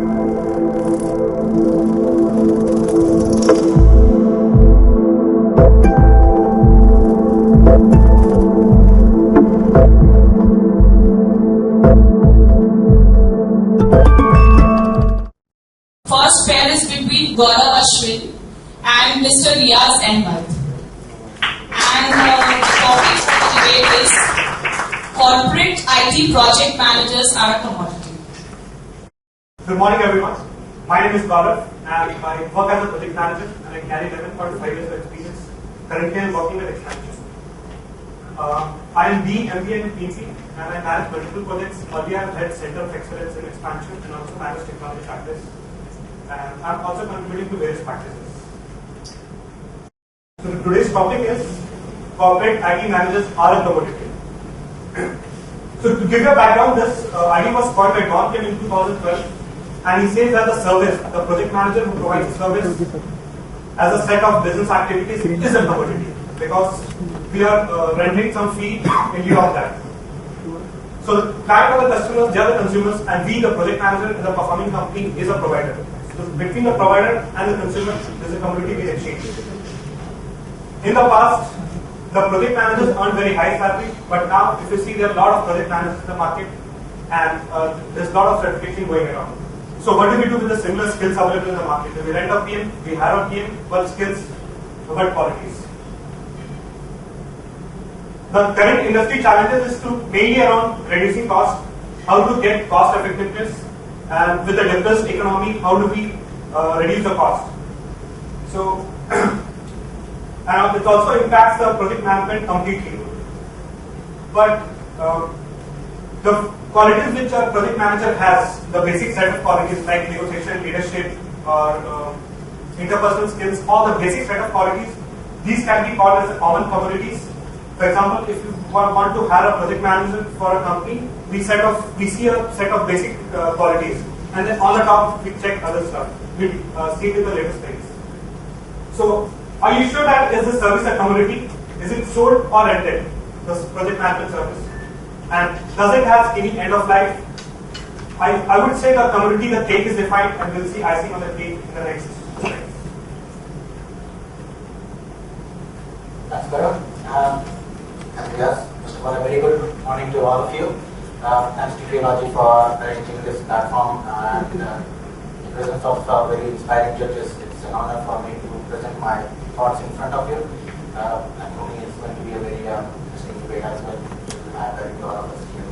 First pair is between Gaurav Ashwin and Mr. Riyaz Ahmed. And the topic for the debate is corporate IT project managers are a commodity. Good morning, everyone. My name is Gaurav and I work as a project manager and I carry 11.5 years of experience. Currently, I am working with Expansion. I am BE, MBA and PhD and I manage multiple projects. Earlier, I have led Center of Excellence in Expansion and also managed technology practice. And I'm also contributing to various practices. So today's topic is corporate IT managers are a commodity. So to give you a background, this idea was coined by Don Kim in 2012, and he says that the service, the project manager who provides the service as a set of business activities is a commodity because we are rendering some fee in lieu of that. So the client or the customers, they are the consumers, and we, the project manager, the performing company, is a provider. So between the provider and the consumer, there is a commodity we exchange. In the past, the project managers earned very high salary, but now, if you see, there are a lot of project managers in the market, and there's a lot of certification going around. So what do we do with the similar skills available in the market? We rent a PM, we hire a PM, what skills, what qualities. The current industry challenges is to mainly around reducing cost, how to get cost effectiveness, and with the depressed economy, how do we reduce the cost? So, and it also impacts the project management completely. But the qualities which a project manager has, the basic set of qualities like negotiation, leadership, or interpersonal skills, all the basic set of qualities, these can be called as common commodities. For example, if you want to hire a project manager for a company, we see a set of basic qualities, and then on the top we check other stuff. We see with the latest things. So, are you sure that is the service a commodity? Is it sold or rented? The project management service, and does it have any end of life? I would say the commodity, the cake is defined, and we'll see icing on the cake in the next slide. Thanks, Gaurav. And Riyaz, first of all, a very good morning to all of you. Thanks to QLarified for arranging this platform and in the presence of very inspiring judges. It's an honor for me to present my thoughts in front of you. I'm hoping it's going to be a very interesting debate as well. I'm very proud of us here.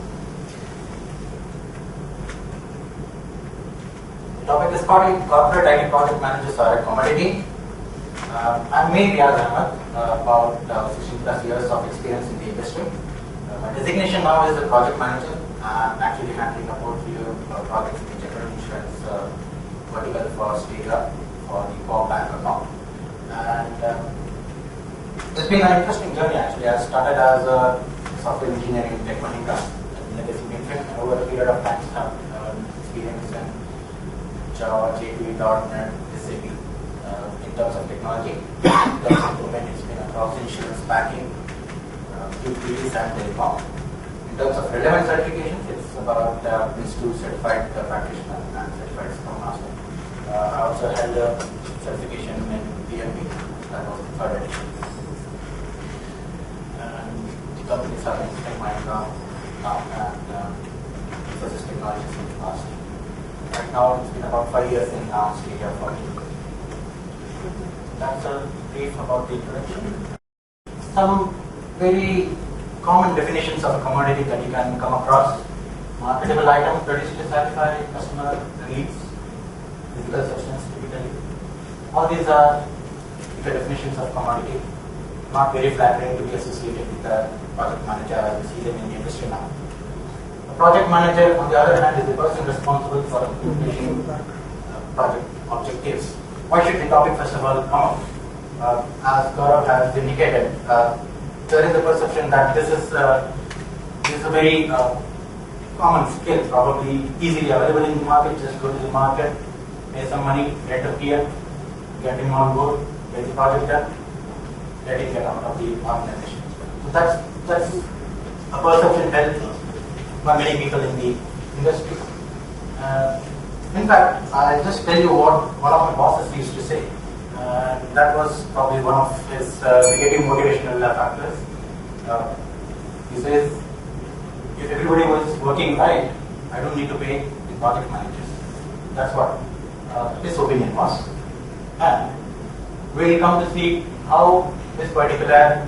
The topic is called corporate IT project managers are a commodity. I'm Riyaz Ahmed, about 16 plus years of experience in the industry. My designation now is a project manager. I'm actually handling a portfolio of projects in the general insurance vertical for Stega, for the core bank account. And it's been an interesting journey actually. I started as a software engineer in Techmanica in legacy mainframe, and over a period of time have experience in Java, J2E, .NET, SAP. In terms of technology, in terms of domain, it's been across insurance, banking, utilities, and telecom. In terms of relevant certifications, it's about Prince2 certified practitioner and certified Scrum Master. I also held a certification in PMP, that was the third edition. And the companies are in Techmatica now and Infosys Technologies in the past. Right now, it's been about 5 years in Stega for me. That's a brief about the introduction. Some very common definitions of a commodity that you can come across. Marketable item produced to satisfy customer needs, physical substance typically. All these are the definitions of commodity. Not very flattering to be associated with the project manager as we see them in the industry now. A project manager, on the other hand, is the person responsible for accomplishing project objectives. Why should the topic first of all come up? As Gaurav has indicated, there is a perception that this is a very common skill, probably easily available in the market. Just go to the market, pay some money, get a peer, get him on board, get the project done, let him get out of the organization. So that's a perception held by many people in the industry. In fact, I'll just tell you what one of my bosses used to say. That was probably one of his negative motivational factors. He says, if everybody was working right, I don't need to pay the project managers. That's what his opinion was. And we'll come to see how this particular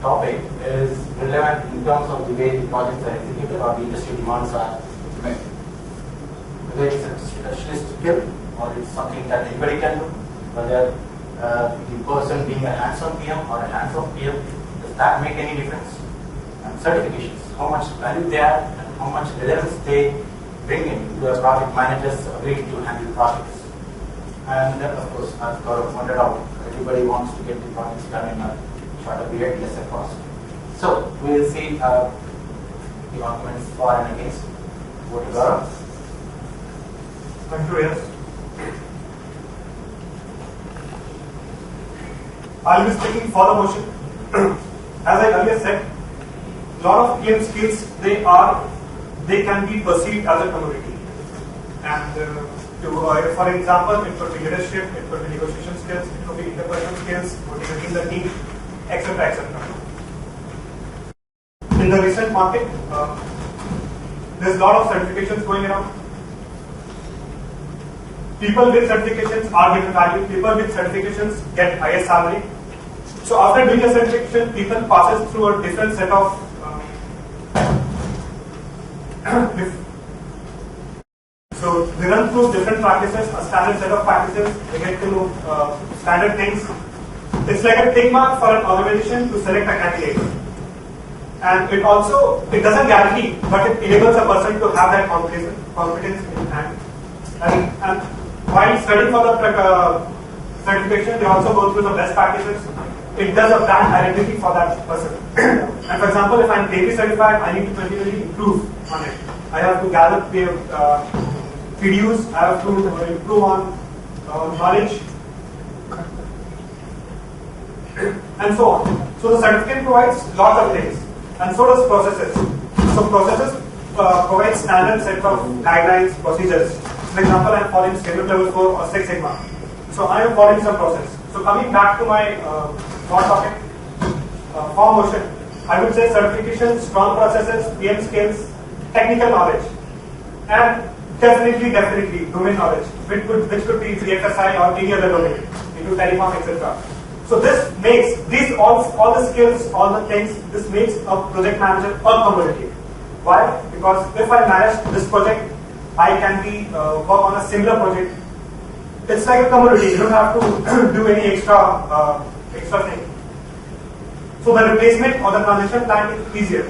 topic is relevant in terms of the way the projects are executed or the industry demands are met. Whether it's a specialist skill or it's something that anybody can do, whether the person being a hands-on PM or a hands-off PM, does that make any difference? And certifications, how much value they add and how much relevance they bring in to a project manager's ability to handle projects. And of course, as Gaurav pointed out, everybody wants to get the projects done in a shorter period, lesser cost. So we will see the arguments for and against. Go to Gaurav. Thank you, Riyaz. I'll be speaking for the motion. As I earlier said, a lot of PM skills they can be perceived as a commodity. And for example, it could be leadership, it could be negotiation skills, it could be interpersonal skills, motivating the team, etc., etc. In the recent market, there's a lot of certifications going around. People with certifications are given value. People with certifications get higher salary. So after doing a certification, people passes through a different set of so they run through different practices, a standard set of practices. They get to know standard things. It's like a tick mark for an organization to select a candidate. And it doesn't guarantee, but it enables a person to have that competence in hand. And while studying for the certification, they also go through the best practices. It does a brand identity for that person. And for example, if I'm KB certified, I need to continually improve on it. I have to gather PDUs, I have to improve on knowledge, and so on. So the certificate provides lots of things, and so does processes. So processes provide standard set of guidelines, procedures. For example, I am following schedule level 4 or 6 Sigma. So I am following some process. So coming back to my thought topic, for motion, I would say certification, strong processes, PM skills, technical knowledge, and definitely domain knowledge, which could be BFSI or any other domain, into telecom, etc. So this makes all the skills, all the things, this makes a project manager a commodity. Why? Because if I manage this project, I can work on a similar project. It's like a commodity. You don't have to do any extra thing. So the replacement or the transition plan is easier.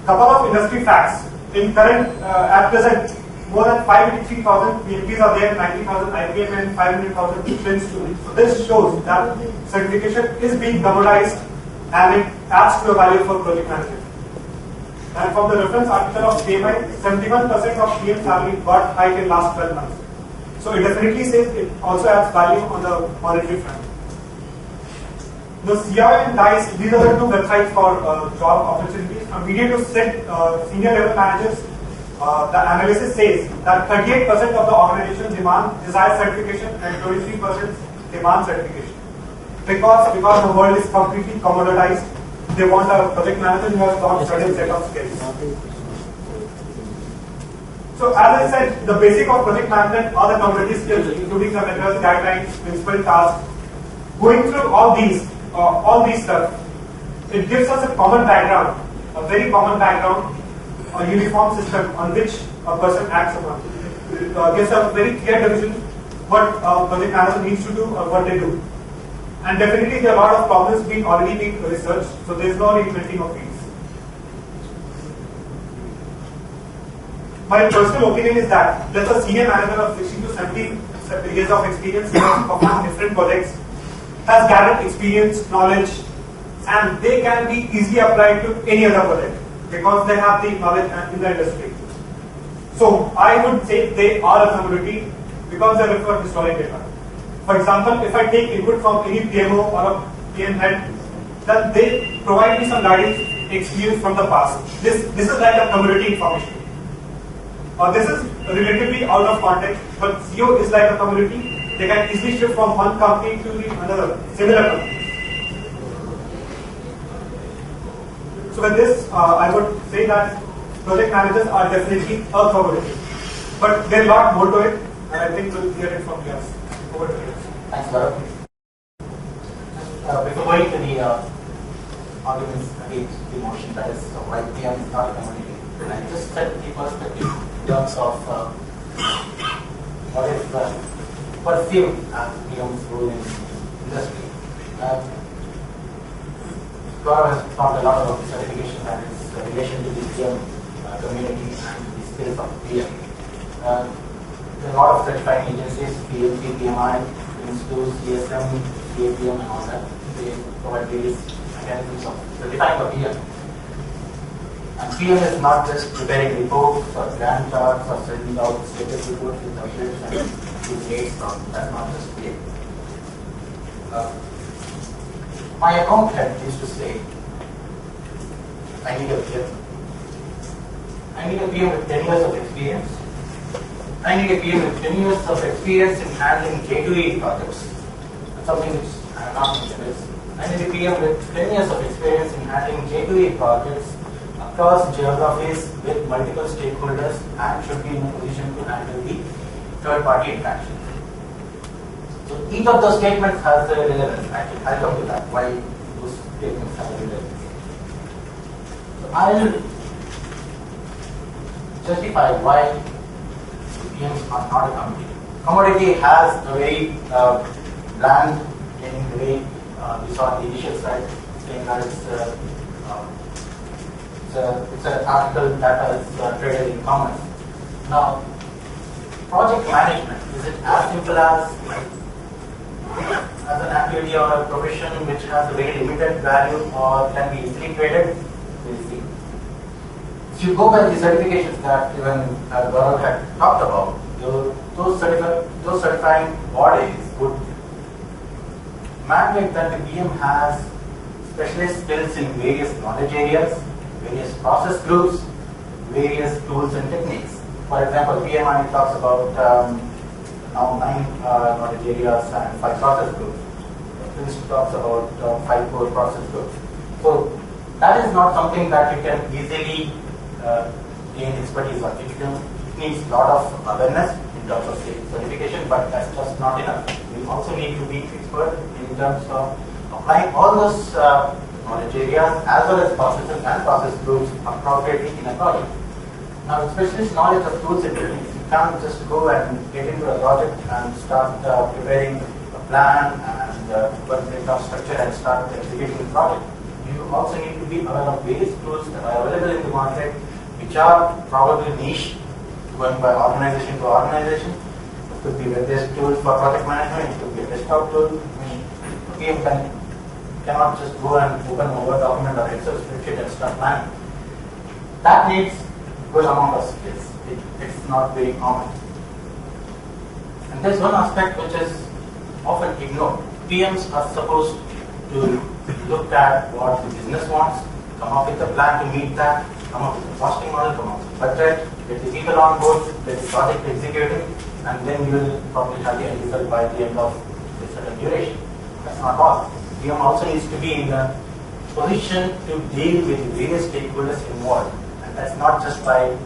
Couple of industry facts. In current, at present, more than 583,000 PMPs are there, 90,000 IPM and 500,000 Prince 2. So this shows that certification is being commoditized and it adds to a value for project management. And from the reference article of PMI, 71% of PM salary got hike in last 12 months. So it definitely says it also adds value on the monetary front. The CR and DICE, these are the two websites for job opportunities. From medium to senior level managers, the analysis says that 38% of the organization desire certification and 23% demand certification. Because the world is completely commoditized, they want a project manager who has got certain set of skills. So as I said, the basic of project management are the commodity skills, including the methods, guidelines, principal tasks. Going through all these stuff, it gives us a common background, a very common background, a uniform system on which a person acts upon. It gives a very clear division what a project manager needs to do or what they do. And definitely there are a lot of problems already being researched, so there is no reinventing of these. My personal opinion is that there's a senior manager of 60 to 70 years of experience has performed different projects, has gathered experience, knowledge, and they can be easily applied to any other project because they have the knowledge in the industry. So I would say they are a commodity because they refer historic data. For example, if I take input from any PMO or a PM head, then they provide me some guidance experience from the past. This is like a commodity information. This is relatively out of context, but CEO is like a community. They can easily shift from one company to the another similar company. So with this, I would say that project managers are definitely a commodity, but there's a lot more to it, and I think we'll hear it from Riyaz. Over to Riyaz. Thanks, Gaurav. Before going to the arguments against the motion, that is why PM is not a commodity, and I just set the perspective in terms of what if few PM's role in the industry. Gaurav has talked a lot about the certification and its relation to the PM community and the skills of PM. There are a lot of certifying agencies, PMP, PMI, Institute, CSM, CAPM, and all that. They provide various mechanisms of certifying for PM. And PM is not just preparing reports or grand charts or sending out status reports with updates and with dates from. That's not just PM. My account head used to say, I need a PM. I need a PM with 10 years of experience. I need a PM with 10 years of experience in handling J2E projects. That's something which I have not mentioned. I need a PM with 10 years of experience in handling J2E projects across geographies with multiple stakeholders and should be in a position to handle the third-party interaction. So each of those statements has a relevance. Actually, I'll come to that, why those statements have a relevance. So I'll justify why PMs are not a commodity. Commodity has a very bland meaning, the way we saw in the initial slide, saying that it's an article that is traded in commerce. Now, project management, is it as simple as an activity or a profession which has a very limited value or can be easily traded? We'll see. If you go by the certifications that even Gaurav had talked about, those certifying bodies would mandate that the PM has specialist skills in various knowledge areas, various process groups, various tools and techniques. For example, PMI talks about now 9 knowledge areas and 5 process groups. Prince talks about 5 core process groups. So that is not something that you can easily gain expertise on. It needs a lot of awareness in terms of certification, but that's just not enough. You also need to be expert in terms of applying all those knowledge areas as well as processes and process groups appropriately in a project. Now, specialist knowledge of tools and techniques, you can't just go and get into a project and start preparing a plan and work breakdown structure and start executing the project. You also need to be aware of various tools that are available in the market, which are probably niche, going by organization to organization. It could be web-based tools for project management, it could be a desktop tool. PM cannot just go and open a Word document or Excel spreadsheet and start planning. That needs good amount of skills. It's not very common. And there's one aspect which is often ignored. PMs are supposed to look at what the business wants, come up with a plan to meet that, come up with a costing model, come up with a budget, get the people on board, get the project executed, and then you will probably have the end result by the end of a certain duration. That's not all. PM also needs to be in a position to deal with various stakeholders involved. And that's not just by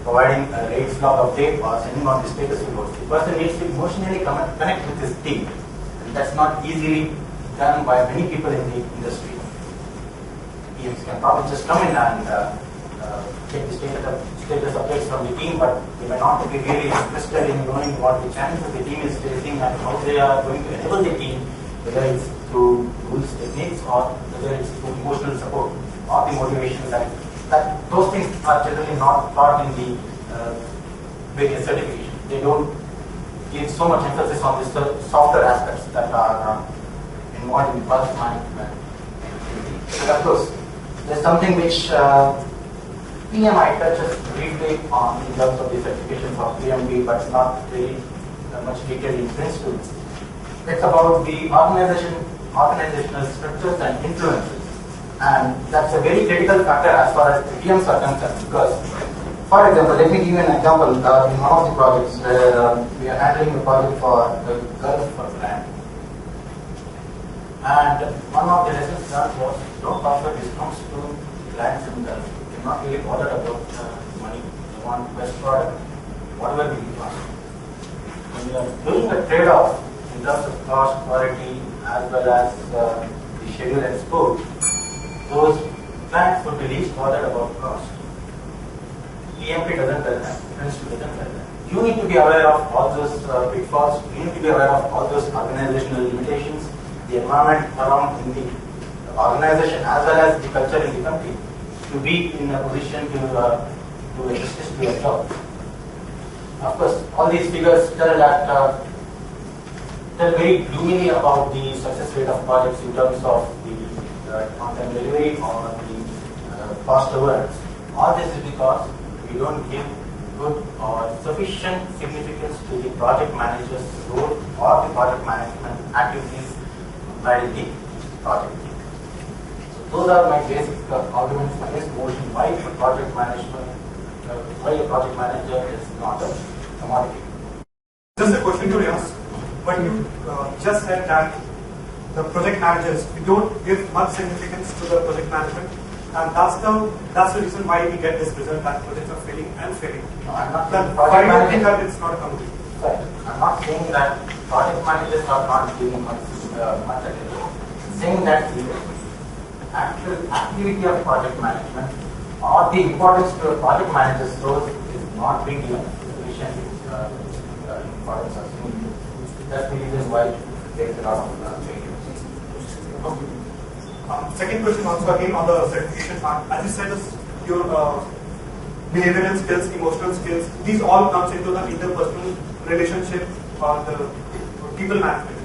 providing a rates log update or sending on the status reports. The person needs to emotionally connect with his team. And that's not easily done by many people in the industry. PMs can probably just come in and get the status updates from the team, but they may not be really interested in knowing what the challenges the team is facing and how they are going to enable the team, whether it's through tools, techniques, or whether it's through emotional support or the motivation that those things are generally not taught in the various certifications. They don't give so much emphasis on the softer aspects that are involved in project management. But of course, there's something which PMI touches briefly on in terms of the certification for PMB, but not very much detail in Prince too. It's about the organizational structures and influences. And that's a very critical factor as far as the PMs are concerned, because For example, let me give you an example. In one of the projects where we are handling a project for the Gulf for land. And one of the lessons learned was don't offer discounts to clients in Gulf. You're not really bothered about money. You want best product, whatever the cost. When you are doing a trade-off in terms of cost, quality, as well as the schedule and scope, those clients would be least bothered about cost. PMP doesn't tell that. Principle doesn't tell that. You need to be aware of all those pitfalls. You need to be aware of all those organizational limitations, the environment around in the organization as well as the culture in the country to be in a position to do justice to your job. Of course, all these figures tell that tell very gloomily about the success rate of projects in terms of the on-time delivery or the cost overruns. All this is because we don't give good or sufficient significance to the project manager's role or the project management activities by the project team. So those are my basic arguments against motion why a project management, why a project manager is not a commodity. Just a question to Riyaz. But you just said that the project managers, we don't give much significance to the project management, and that's the reason why we get this result that projects are failing and failing. No, I'm not Then saying why do you project think that it's not a commodity? Right. I'm not saying that project managers are not giving much attention. I'm saying that the actual activity of project management or the importance to a project manager's role is not being given sufficient importance or significance. That's the reason why there is a lot of failure. Second question also again on the certification part. As you said, your behavioral skills, emotional skills, these all comes into the interpersonal relationship or the people management,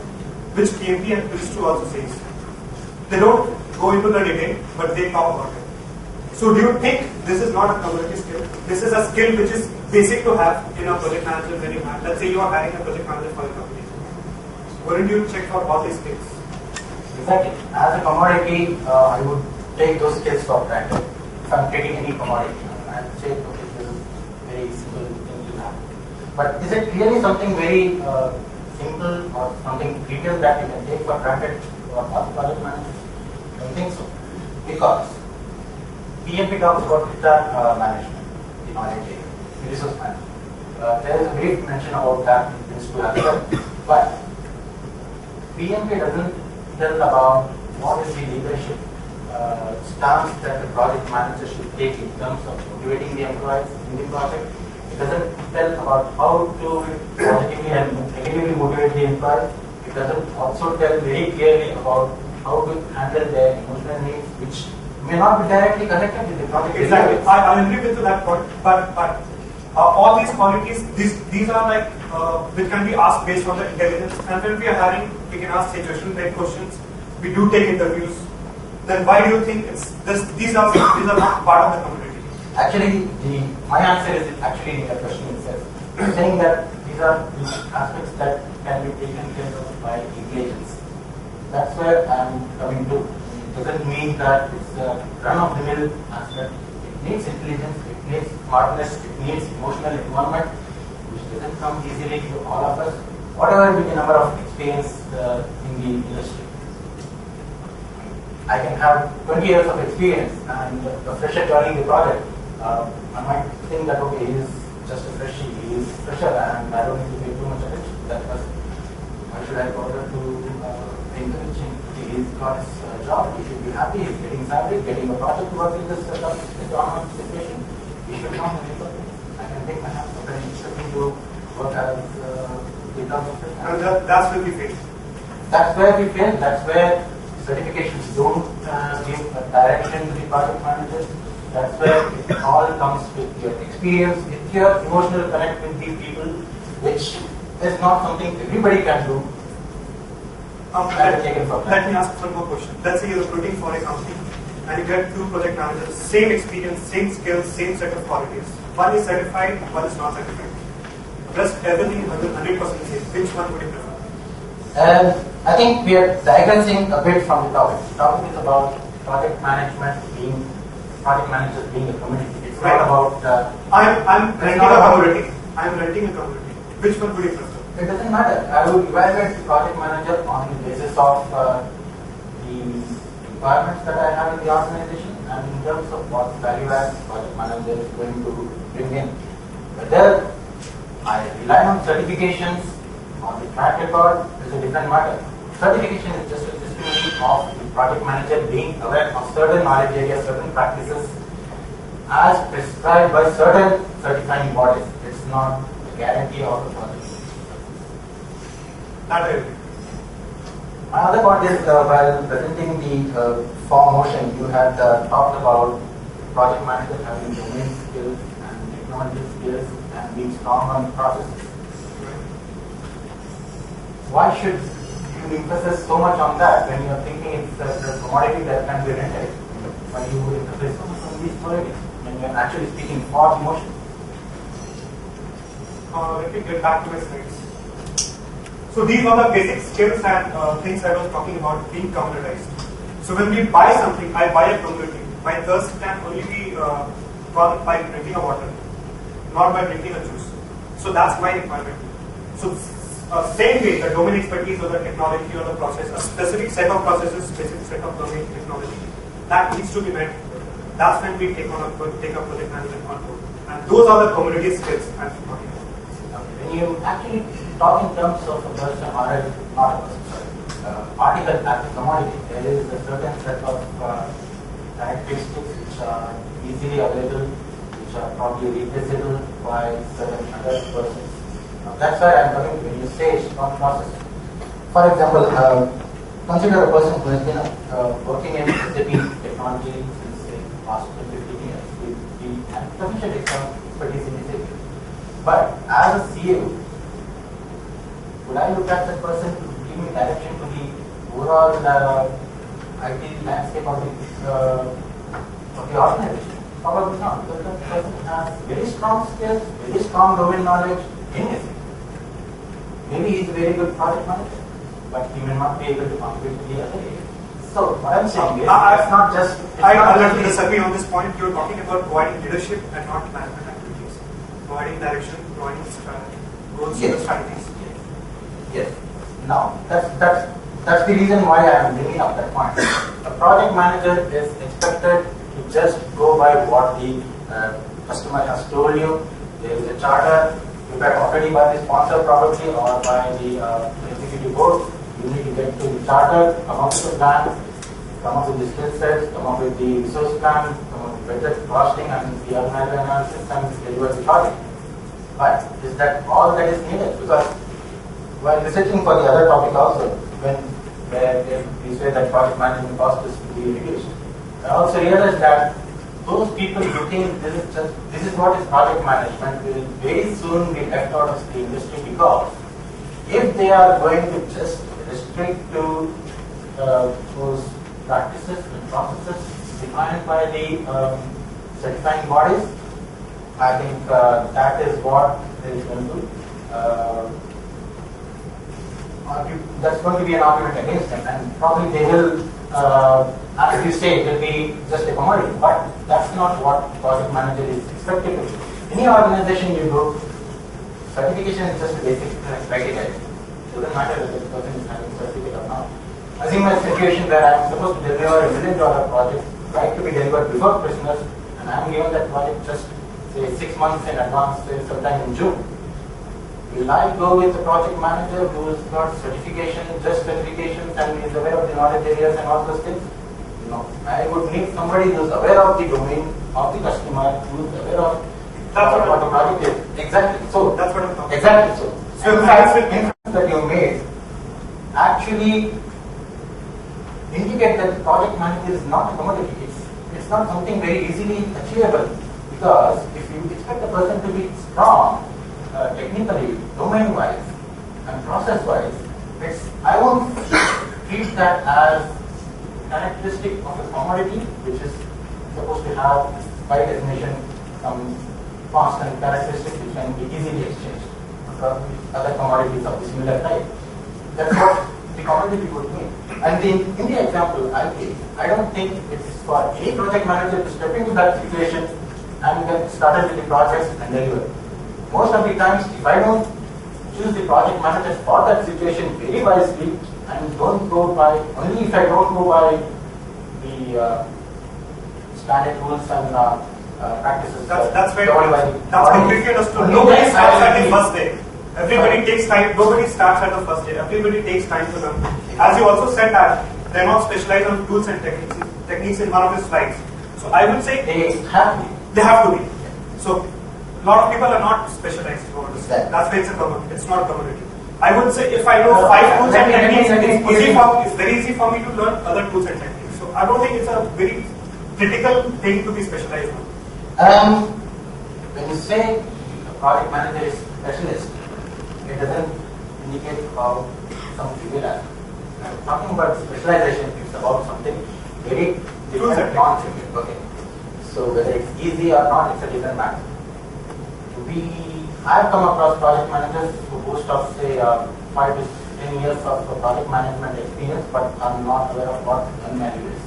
which PMP and Prince2 also says. They don't go into the detail, but they talk about it. So do you think this is not a commodity skill? This is a skill which is basic to have in a project manager when you have, let's say you are hiring a project manager for a company. Wouldn't you check for all these skills? Exactly. As a commodity, I would take those skills for granted. If I'm taking any commodity, I would say, okay, this is very simple thing to have. But is it really something very simple or something detailed that you can take for granted for all project managers? I don't think so. Because PMP talks about data management, the knowledge area, the resource management. There is a brief mention about that in Prince2 as well. But PMP doesn't tell about what is the leadership stance that the project manager should take in terms of motivating the employees in the project. It doesn't tell about how to positively and negatively motivate the employees. It doesn't also tell very clearly about how to handle their emotional needs, which may not be directly connected with the project. Exactly. I agree with that point. But all these qualities, these are like which can be asked based on the intelligence. And when we are hiring, we can ask situation-based questions. We do take interviews. Then why do you think these are not part of the community? Actually, my answer is actually in the question itself. I'm saying that these are the aspects that can be taken care of by intelligence. That's where I'm coming to. It doesn't mean that it's a run-of-the-mill aspect. It needs intelligence, it needs smartness, it needs emotional involvement, which doesn't come easily to all of us, whatever be the number of experience in the industry. I can have 20 years of experience and a fresher joining the project. I might think that, okay, he is just a freshie, he is fresher and I don't need to pay too much attention to that person. Why should I bother to encourage him? He's got his job, he should be happy, he's getting salary, getting a project to work in this economic situation. He should not have it. I can take my hands off and step into work as the job of it. And that's where we fail. That's where we fail, that's where certifications don't give a direction to the project managers. That's where it all comes with your experience, with your emotional connect with the people, which is not something everybody can do. Let me ask one more question. Let's say you're recruiting for a company and you get two project managers, same experience, same skills, same set of qualities. One is certified, one is not certified. Rest everything 100% same. Which one would you prefer? I think we are digressing a bit from the topic. The topic is about project managers being a community. It's not about I'm renting a commodity. I'm renting a commodity. Which one would you prefer? It doesn't matter. I would evaluate the project manager on the basis of the requirements that I have in the organization and in terms of what value add project manager is going to bring in. Whether I rely on certifications or the track record is a different matter. Certification is just a testimony of the project manager being aware of certain knowledge areas, certain practices as prescribed by certain certifying bodies. It's not a guarantee of the project. That I agree. My other point is while presenting the form motion, you had talked about project manager having domain skills and technology skills and being strong on processes. Why should you emphasize so much on that when you are thinking it's a commodity that can be rented? When you emphasize so much on these qualities when you are actually speaking for the motion? Let me get back to my slides. So these are the basic skills and things I was talking about being commoditized. So when we buy something, I buy a commodity. My thirst can only be gone by drinking a water, not by drinking a juice. So that's my requirement. So same way, the domain expertise or the technology or the process, a specific set of processes, specific set of domain technology, that needs to be met. That's when we take a project management on board. And those are the commodity skills I'm talking about. When you actually talk in terms of a person or not a person, sorry, article as a commodity, there is a certain set of characteristics which are easily available, which are probably replaceable by certain other persons. That's why I'm talking when you say strong process. For example, consider a person who has been working in SAP technology since say past 15 years with the sufficient expertise in SAP. But as a CEO, would I look at that person to give me direction to the overall IT landscape of the organization? Probably not, because that person has very strong skills, very strong domain knowledge in SAP. Maybe he's a very good project manager, but he may not be able to contribute to the other areas. So what I'm saying is, it's not just. I disagree on this point. You're talking about providing leadership and not management activities. Providing direction, providing goals and strategies. Yes. Now that's the reason why I am bringing up that point. A project manager is expected to just go by what the customer has told you. There is a charter prepared already by the sponsor probably or by the executive board. You need to get to the charter, come up with a plan, come up with the skill sets, come up with the resource plan, come up with budget costing and the organizer analysis and deliver the project. But is that all that is needed? Because while researching for the other topic also, where we say that project management cost is to be reduced, I also realized that those people who think this is what is project management will very soon be left out of the industry, because if they are going to just restrict to those practices and processes defined by the certifying bodies, I think that is what is going to that's going to be an argument against them, and probably they will, as you say, it will be just a commodity. But that's not what project manager is expected to do. Any organization you go, certification is just a basic criteria. It doesn't matter whether the person is having certificate or not. Assume a situation where I am supposed to deliver $1 million project, right to be delivered before Christmas, and I am given that project just say 6 months in advance, say sometime in June. Will I go with the project manager who has got certification, just certifications, and is aware of the knowledge areas and all those things? No. I would need somebody who is aware of the domain of the customer, who is aware of what the project is. Exactly. So that's what I'm talking. Exactly. So in fact, that you made actually indicate that the project manager is not a commodity. It's not something very easily achievable, because if you expect a person to be strong technically, domain-wise, and process-wise, I won't treat that as characteristic of a commodity, which is supposed to have, by definition, some constant characteristics which can be easily exchanged across other commodities of the similar type. That's what the commodity would mean. And in the example I gave, I don't think it is for any project manager to step into that situation and get started with the projects and deliver. Most of the times, if I don't choose the project manager for that situation very wisely and don't go by, only if I don't go by the standard rules and practices. That's very that's completely understood. Nobody starts at the first day. Everybody takes time. Nobody starts at the first day. Everybody takes time to learn. As you also said that they're not specialized on tools and techniques in one of the slides. So I would say They have to be. they have to be. So a lot of people are not specialized over this. That's why it's not community. I would say if I know 5 tools and techniques, it's very easy for me to learn other tools and techniques. So I don't think it's a very critical thing to be specialized on. When you say a project manager is specialist, it doesn't indicate about some trivial aspect. I'm talking about specialization, it's about something very different, non-trivial. Okay. So whether it's easy or not, it's a different matter. I've come across project managers who boast of say 5 to 10 years of project management experience, but are not aware of what MIU is.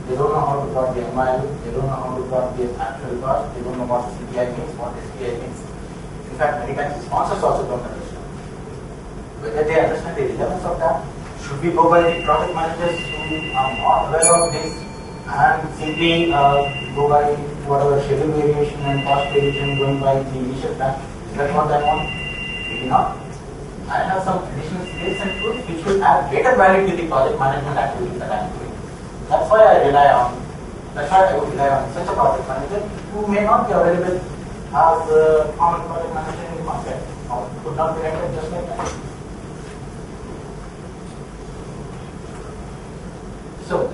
They don't know how to plot the MIU, they don't know how to plot the actual cost, they don't know what CPI means, what SPI means. In fact, many times the sponsors also don't understand. Whether they understand the relevance of that, should we go by the project managers who are not aware of this and simply go by whatever schedule variation and cost variation going by the initial plan? Is that what I want? Maybe not. I have some additional skills and tools which will add greater value to the project management activities that I am doing. That's why I would rely on such a project manager who may not be available as a common project manager in the market or could not be rented just like that. So,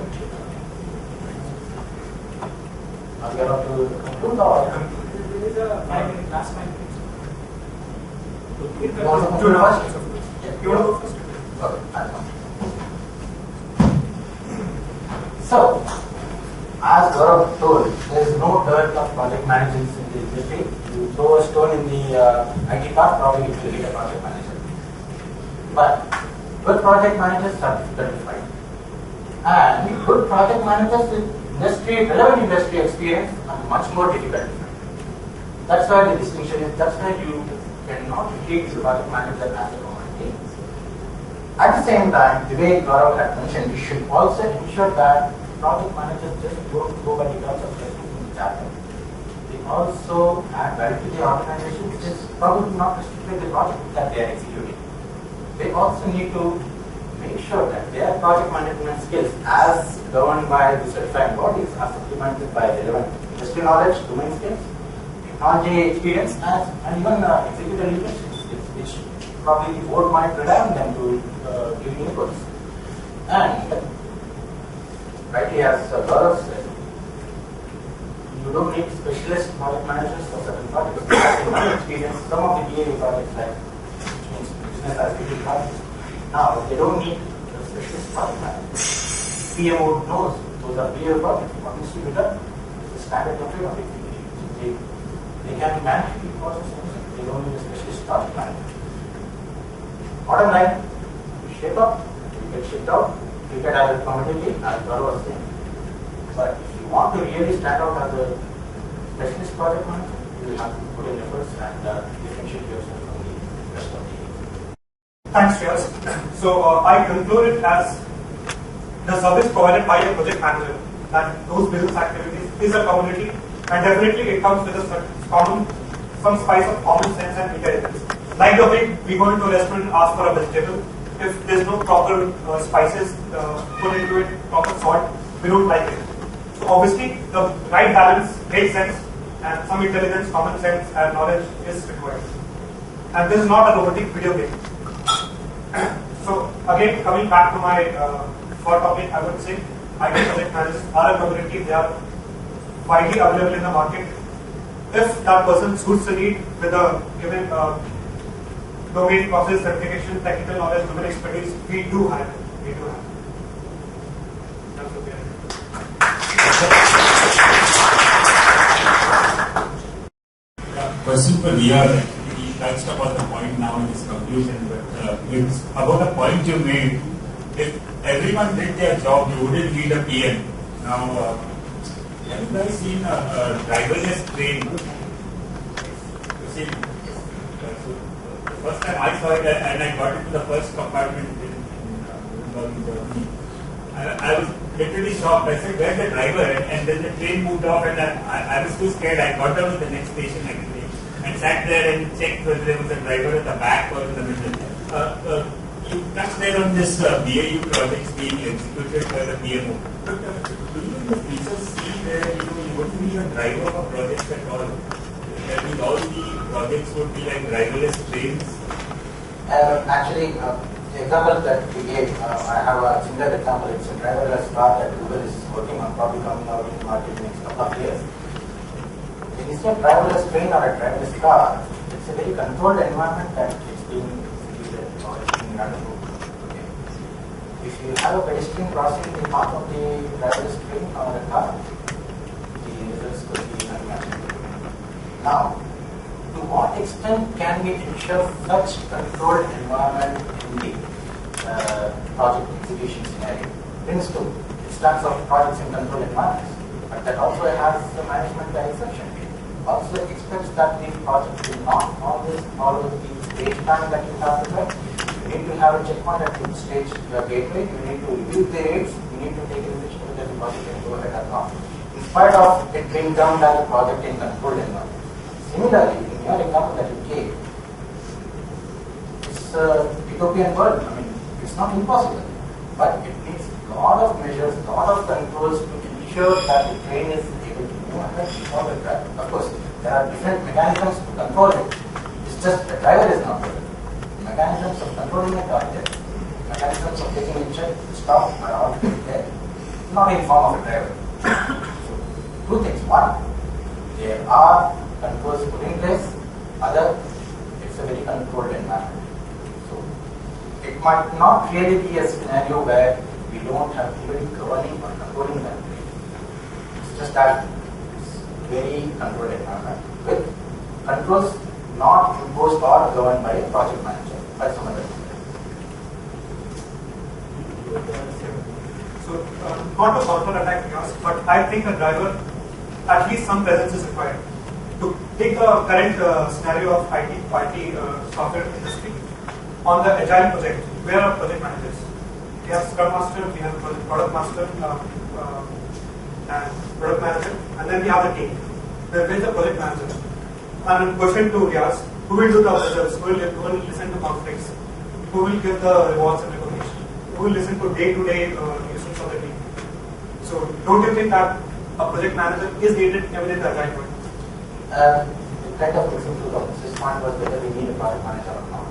are we about to conclude or? There is a 5-minute, last 5 minutes. You want to conclude first? You want to go first? Okay, so, as Gaurav told, there is no dearth of project managers in the industry. You throw a stone in the IT part, probably it will hit a project manager. But good project managers are difficult to find. And good project managers with relevant industry experience are much more difficult to find. That's why the distinction is, that's why you cannot treat the project manager as a commodity. At the same time, the way Gaurav had mentioned, we should also ensure that project managers just don't go by the terms of just in the chapter. They also add value to the organization, which is probably not restricted to the project that they are executing. They also need to make sure that their project management skills, as governed by the certifying bodies, are supplemented by relevant industry knowledge, domain skills, technology experience, and even executive leadership skills, which probably the board might rely on them to give inputs. And rightly, as Gaurav said, you don't need specialist project managers for certain projects. In my experience, some of the BA projects like business activity projects, now they don't need a specialist project manager. PMO knows those are BA projects. What needs to be done is the standard doctrine of execution. They can manage the process. They don't need a specialist project manager. Bottom line, you shape up, you get shipped out, you get as a commodity, as Gaurav was saying. But if you want to really stand out as a specialist project manager, you will have to put in efforts and differentiate yourself from the rest of the team. Thanks, Riyaz. So I conclude it as the service provided by a project manager, that those business activities is a community, and definitely it comes with some spice of common sense and intelligence. Like the way we go into a restaurant and ask for a vegetable, if there's no proper spices put into it, proper salt, we don't like it. So obviously the right balance makes sense, and some intelligence, common sense and knowledge is required. And this is not a robotic video game. So again, coming back to my first topic, I would say IT project managers are a community. They are widely available in the market. If that person suits the need with a given domain, process, certification, technical knowledge, domain expertise, we do hire them. We do hire them. That's okay. Question for Riyaz. He touched about the point now in his conclusion, but it's about the point you made. If everyone did their job, you wouldn't need a PM. Now, Have you guys seen a driverless train? You see, so the first time I saw it and I got into the first compartment in Germany, I was literally shocked. I said, "Where's the driver?" And then the train moved off, and I was too scared. I got down to the next station actually and sat there and checked whether there was a driver at the back or in the middle. You touched there on this BAU projects being executed by the PMO. But do you in the future see where you wouldn't be a driver of projects at all? That means all the projects would be like driverless trains? Actually, the example that we gave, I have a similar example. It's a driverless car that Google is working on, probably coming out in the market in the next couple of years. When you say a driverless train or a driverless car, it's a very controlled environment that it's being executed or it's being run through. Okay. If you have a pedestrian crossing the path of the driverless train or a car, the results could be unimaginable. Now, to what extent can we ensure such controlled environment in the project execution scenario? Brings to instance of projects in controlled environments, but that also has the management by exception. Also expects that the project will not always follow the stage plan that you have prepared. You need to have a checkpoint at each stage gateway. You need to review the rates. You need to take a decision whether the project can go ahead or not. In spite of it being done by the project in controlled environment. Similarly, in your example that you gave, it's a utopian world. I mean, it's not impossible, but it needs a lot of measures, a lot of controls to ensure that the train is able to move ahead before the driver. Of course, there are different mechanisms to control it. It's just the driver is not there. Mechanisms of controlling it are there. Mechanisms of taking a check, stop, are all there. Not in form of a driver. So, two things. One, there are controls put in place. Other, it's a very controlled environment. So it might not really be a scenario where we don't have anybody governing or controlling that. It's just that it's very controlled environment with controls not imposed or governed by a project manager, by some other people. So, not a counter attack, but I think a driver, at least some presence is required. To take the current scenario of IT software industry, on the agile project, where are project managers? We have Scrum Master, we have Product Master, and Product Manager, and then we have the team. Where is the project manager? And a question to Riyaz, who will do the observes? Who will listen to conflicts? Who will give the rewards and recognition? Who will listen to day-to-day usage of the team? So, don't you think that a project manager is needed even in the agile world? The kind of example of this point was whether we need a project manager or not.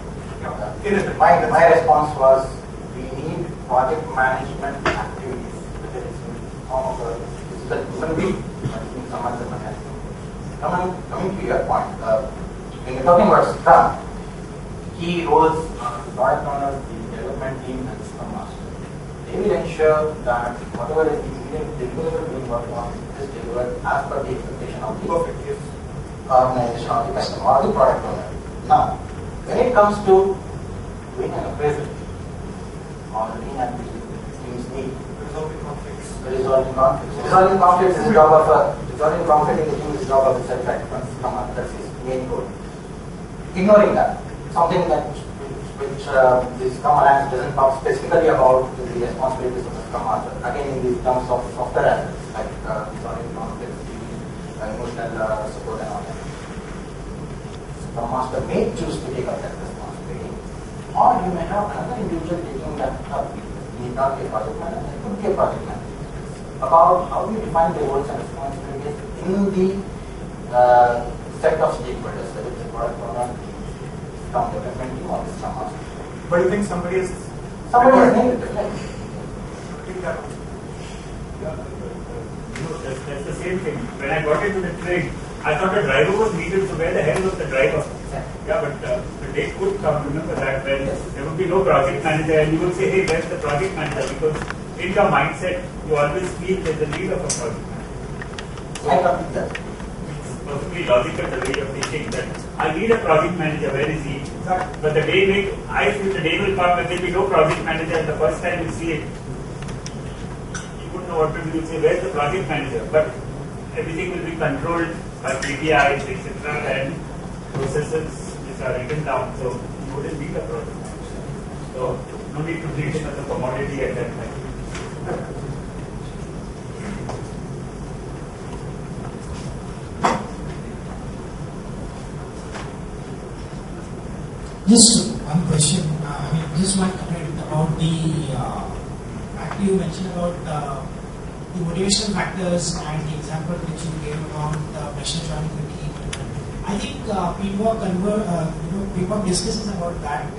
My response was we need project management activities, whether it's in the form of a physical human being or in some other mechanism. Coming to your point, when you're talking about Scrum, key roles are the product owner, the development team, and the Scrum Master. They will ensure that whatever is being delivered being worked on is delivered as per the expectation of the organization of the customer or the product owner. Now, when it comes to doing an appraisal or looking at the team's need, resolving conflicts is the job of resolving conflict in the team is the job of the certified Scrum Master. That's his main goal. Ignoring that, something that which the Scrum Alliance doesn't talk specifically about the responsibilities of the Scrum Master. Again, in the terms of software assets like resolving conflicts, emotional support and all that. Scrum Master may choose to take up that responsibility, or you may have another individual taking that up. It need not be a project manager, it could be a project manager. About how you define the roles and responsibilities in the set of stakeholders, whether it's a product owner, Scrum development team, or the Scrum Master. But you think somebody is needed, right? That's the same thing. When I got into the train, I thought a driver was needed, so where the hell was the driver? Yeah, but the day could come, remember that, when there would be no project manager, and you would say, hey, where's the project manager? Because in your mindset, you always feel there's a need of a project manager. I got that. It's perfectly logical the way you're thinking that I need a project manager, where is he? Exactly. But I feel the day will come when there will be no project manager, and the first time you see it, you wouldn't know what to do. You say, where's the project manager? But everything will be controlled by KPIs, etc., and processes which are written down. So you wouldn't need a project manager. So no need to treat it as a commodity at that time. Just one question. Just one comment about the fact you mentioned about the motivational factors and the example which you gave about pressure joining the team. I think P-Walk discusses about that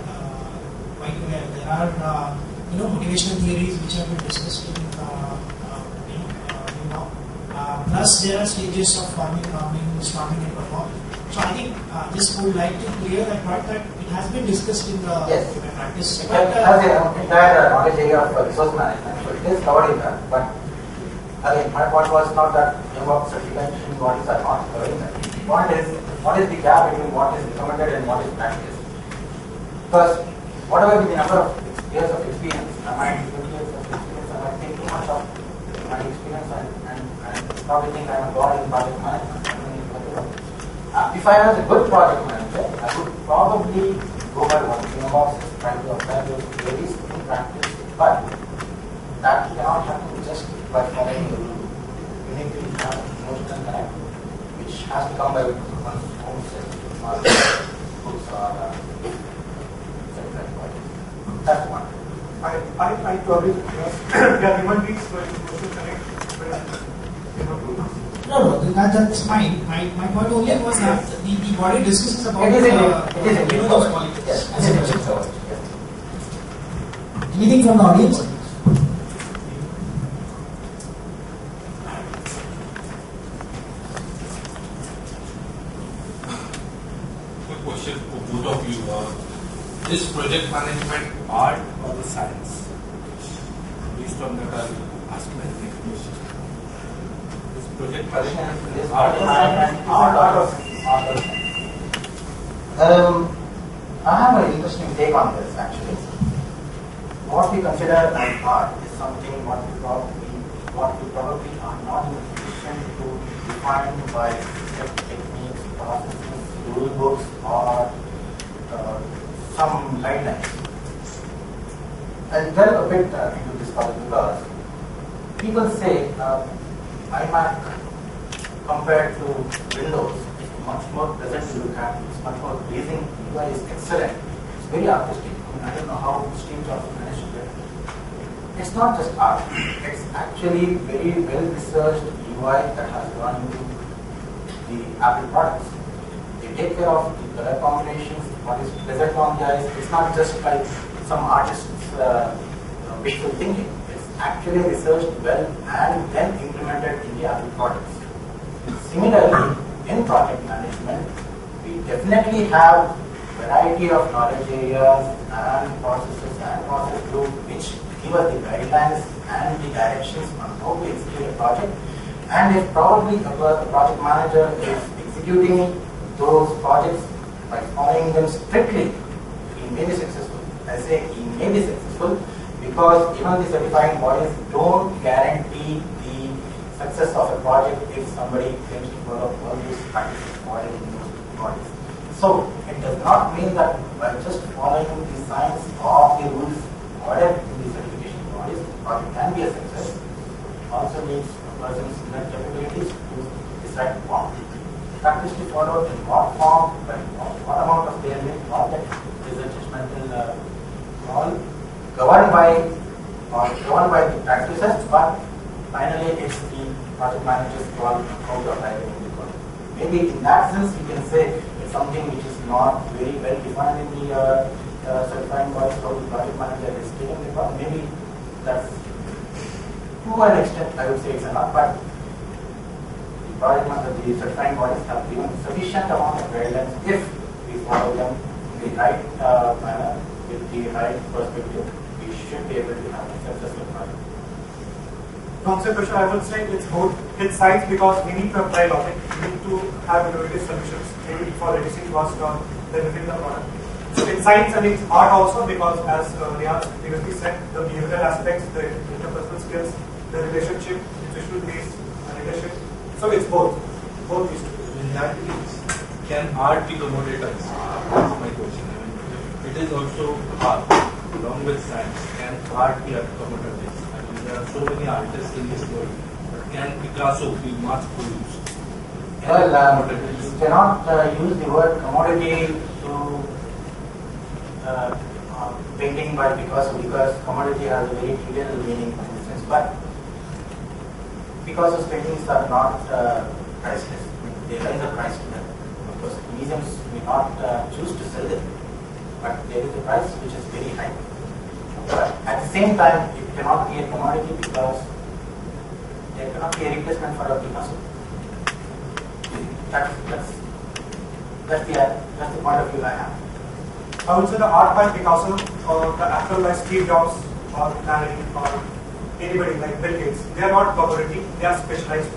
quite well. There are motivational theories which have been discussed in plus there are stages of forming, storming, and performing. So I think just would like to clear that point that it has been discussed in the practice. It has an entire knowledge area of resource management, so it is covered in that. But again, my point was not that P-Walk certification bodies are not covering that. The point is, what is the gap between what is recommended and what is practiced? Because whatever the number of years of experience, I might 20 years of experience, I might think too much of my experience and probably think I'm a god in project management. If I was a good project manager, I would probably go by one boxes, try to apply those theories in practice, but that cannot happen just by following the rule. You need to have emotional connect, which has to come by one's own set of books or certified bodies. That's one. I probably there are human beings who emotional connect. No, that's fine. My point only was that the body discusses about those qualities. Yes. Anything from the audience? Quick question for both of you. Is project management art or the science? Based on that, I'll ask my next question. Project management is art or I have an interesting take on this actually. What we consider as art is something what we probably are not in a position to define by techniques, processes, rule books, or some guidelines. I'll delve a bit into this topic because people say iMac compared to Windows is much more pleasant to look at, it's much more pleasing, UI is excellent, it's very artistic. I don't know how Steve Jobs managed to get it. It's not just art, it's actually very well researched UI that has gone into the Apple products. They take care of the color combinations, what is pleasant on the eyes. It's not just like some artist's visual thinking. Actually researched well and then implemented in the Apple products. Similarly, in project management, we definitely have variety of knowledge areas and processes and process groups which give us the guidelines and the directions on how to execute a project. And if probably a project manager is executing those projects by following them strictly, he may be successful. I say he may be successful because even the certifying bodies don't guarantee the success of a project if somebody claims to follow all these practices modeled in those bodies. So it does not mean that by just following the science of the rules modeled in the certification bodies, the project can be a success. Also needs a person's inner capabilities to decide what practice to follow, in what form, by what amount of their project is a judgmental call. Governed by the practices, but finally it's the project manager's call how to apply the code. Maybe in that sense you can say it's something which is not very well defined in the certifying bodies how the project manager is taking the call. Maybe that's to an extent I would say it's enough, but the certifying bodies have given sufficient amount of guidelines if we follow them in the right manner with the right perspective. Should be able to have a successful project. Concept question, I would say it's both. It's science because we need to apply logic. We need to have innovative solutions, maybe for reducing cost or benefiting the product. So it's science and it's art also because as Riyaz previously said, the behavioral aspects, the interpersonal skills, the relationship, situational based leadership. So it's both. Both these two. In that case, can art be commoditized? That's my question. I mean, it is also art, along with science. Can art be commoditized? I mean, there are so many artists in this world, but can Picasso be mass produced? Well, you cannot use the word commodity to painting by Picasso, because commodity has a very trivial meaning in the sense. But Picasso's paintings are not priceless. They raise a price to them. Of course, museums may not choose to sell them, but there is a price which is very high. But at the same time, it cannot be a commodity because there cannot be a replacement for a Picasso. That's the point of view I have. I would say the art by Picasso or the actor by Steve Jobs or Larry or anybody like Bill Gates, they are not commodity, they are specialized.